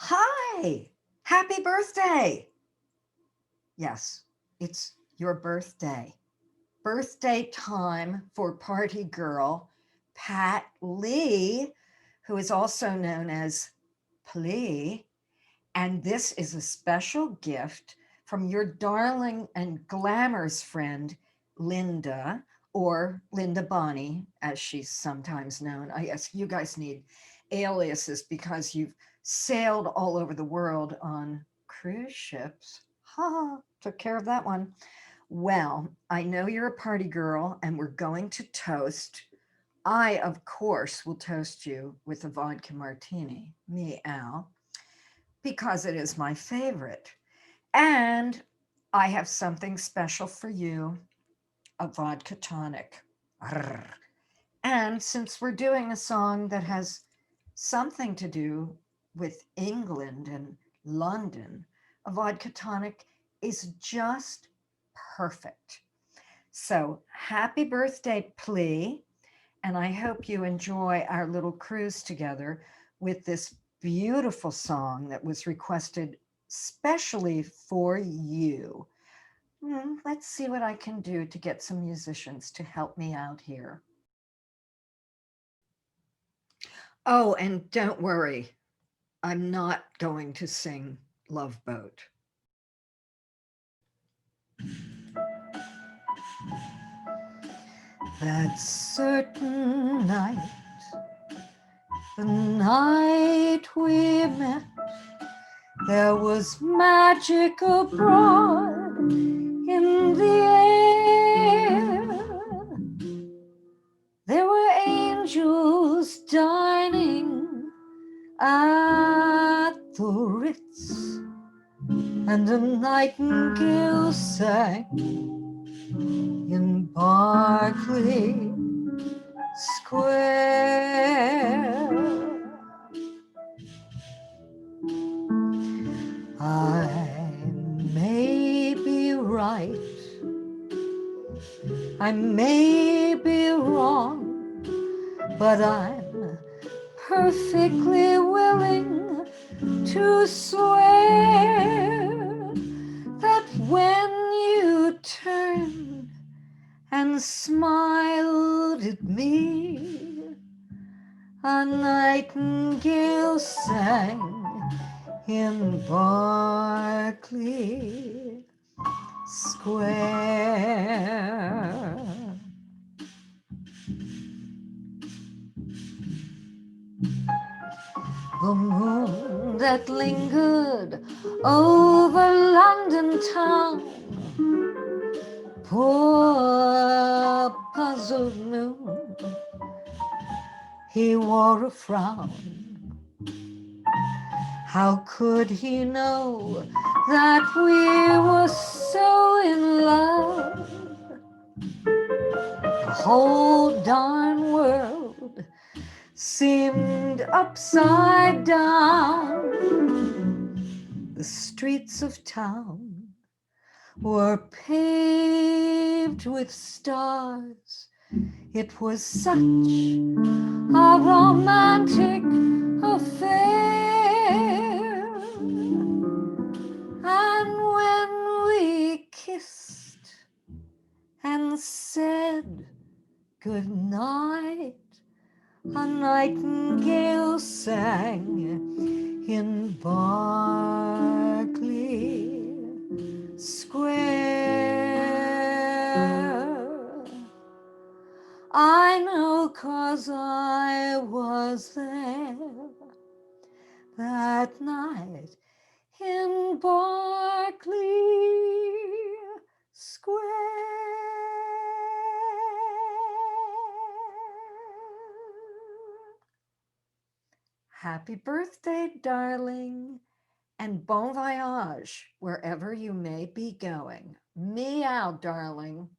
Hi, happy birthday. Yes, it's your birthday. Birthday time for party girl, Lee, who is also known as Plee. And this is a special gift from your darling and glamorous friend, Linda, or Linda Bonnie, as she's sometimes known. I guess you guys need aliases because you've sailed all over the world on cruise ships. Ha, took care of that one. Well, I know you're a party girl and we're going to toast. I, of course, will toast you with a vodka martini, meow, because it is my favorite. And I have something special for you, a vodka tonic. Arr. And since we're doing a song that has something to do with England and London, a vodka tonic is just perfect. So happy birthday, Plee. And I hope you enjoy our little cruise together with this beautiful song that was requested specially for you. Let's see what I can do to get some musicians to help me out here. Oh, and don't worry, I'm not going to sing Love Boat. That certain night, the night we met, there was magic abroad in the air. There were angels dining at the Ritz, and a nightingale sang in Berkeley Square. I may be right, I may be wrong, but I'm perfectly willing to swear that when you turned and smiled at me, a nightingale sang in Berkeley Square. The moon that lingered over London town, poor puzzled moon, he wore a frown. How could he know that we were so in love? The whole darn world seemed upside down. The streets of town were paved with stars. It was such a romantic affair. And when we kissed and said good night, a nightingale sang in Berkeley Square. I know 'cause I was there that night in Berkeley Square. Happy birthday, darling, and bon voyage wherever you may be going. Meow, darling.